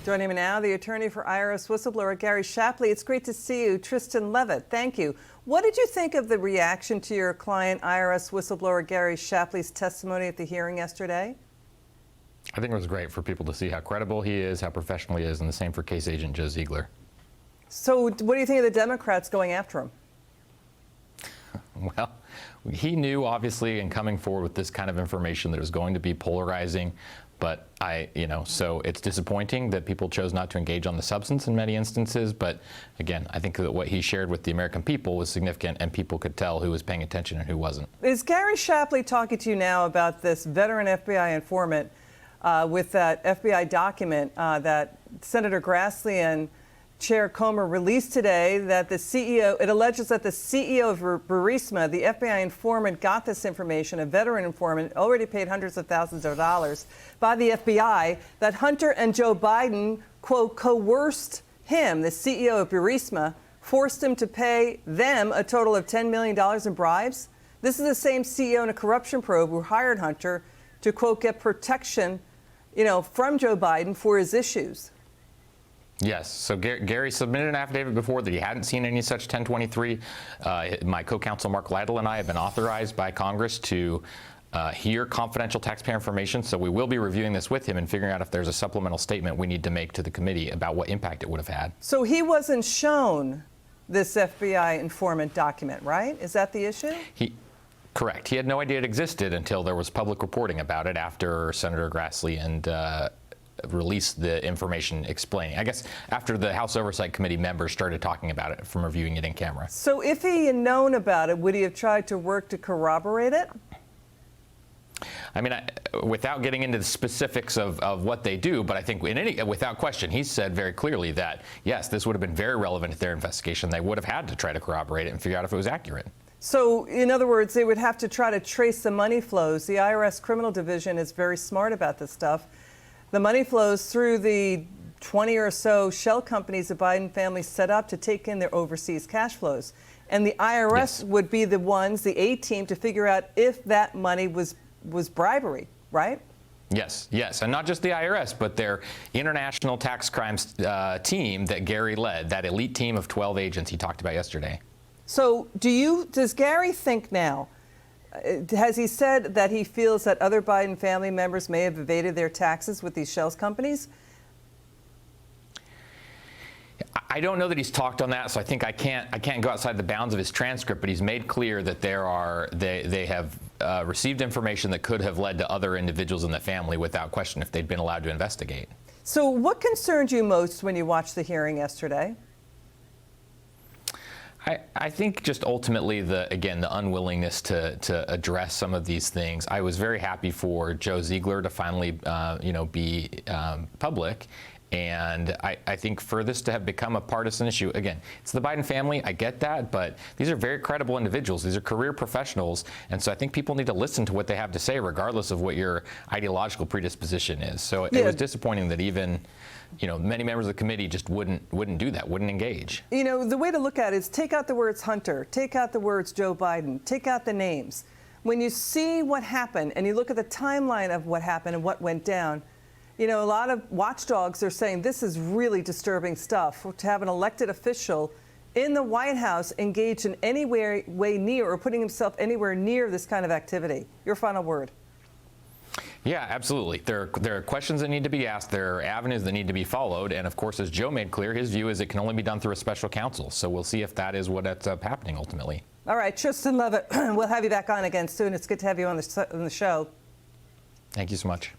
Joining me now, the attorney for IRS whistleblower Gary Shapley. It's great to see you. Tristan Leavitt, thank you. What did you think of the reaction to your client, IRS whistleblower Gary Shapley's testimony at the hearing yesterday? I think it was great for people to see how credible he is, how professional he is, and the same for case agent Joe Ziegler. So what do you think of the Democrats going after him? Well, he knew, obviously, in coming forward with this kind of information that it was going to be polarizing. But so it's disappointing that people chose not to engage on the substance in many instances. But again, I think that what he shared with the American people was significant, and people could tell who was paying attention and who wasn't. Is Gary Shapley talking to you now about this veteran FBI informant with that FBI document that Senator Grassley and Chair Comer released today, that the CEO, it alleges that the CEO of Burisma, the FBI informant, got this information, a veteran informant, already paid hundreds of thousands of dollars by the FBI, that Hunter and Joe Biden, quote, coerced him, the CEO of Burisma, forced him to pay them a total of $10 million in bribes? This is the same CEO in a corruption probe who hired Hunter to, quote, get protection, from Joe Biden for his issues. Yes. So Gary submitted an affidavit before that he hadn't seen any such 1023. My co-counsel Mark Lytle and I have been authorized by Congress to hear confidential taxpayer information. So we will be reviewing this with him and figuring out if there's a supplemental statement we need to make to the committee about what impact it would have had. So he wasn't shown this FBI informant document, right? Is that the issue? Correct. He had no idea it existed until there was public reporting about it after Senator Grassley and released the information explaining. I guess after the House Oversight Committee members started talking about it from reviewing it in camera. So if he had known about it, would he have tried to work to corroborate it? I mean, without getting into the specifics of what they do, but I think without question, he said very clearly that, yes, this would have been very relevant to their investigation. They would have had to try to corroborate it and figure out if it was accurate. So, in other words, they would have to try to trace the money flows. The IRS criminal division is very smart about this stuff. The money flows through the 20 or so shell companies the Biden family set up to take in their overseas cash flows. And the IRS would be the ones, the A team, to figure out if that money was bribery, right? Yes, yes. And not just the IRS, but their international tax crimes team that Gary led, that elite team of 12 agents he talked about yesterday. So does Gary think now, has he said that he feels that other Biden family members may have evaded their taxes with these shells companies? I don't know that he's talked on that, so I think I can't go outside the bounds of his transcript, but he's made clear that they have received information that could have led to other individuals in the family without question if they'd been allowed to investigate. So what concerned you most when you watched the hearing yesterday? I think just ultimately, the unwillingness to address some of these things. I was very happy for Joe Ziegler to finally, be public. And I think for this to have become a partisan issue, again, it's the Biden family. I get that, but these are very credible individuals. These are career professionals. And so I think people need to listen to what they have to say, regardless of what your ideological predisposition is. So it was disappointing that even, many members of the committee just wouldn't do that, wouldn't engage. The way to look at it is take out the words Hunter, take out the words Joe Biden, take out the names. When you see what happened and you look at the timeline of what happened and what went down, a lot of watchdogs are saying this is really disturbing stuff, to have an elected official in the White House engaged in any way near or putting himself anywhere near this kind of activity. Your final word. Yeah, absolutely. There are questions that need to be asked. There are avenues that need to be followed. And of course, as Joe made clear, his view is it can only be done through a special counsel. So we'll see if that is what ends up happening ultimately. All right, Tristan Leavitt, we'll have you back on again soon. It's good to have you on the show. Thank you so much.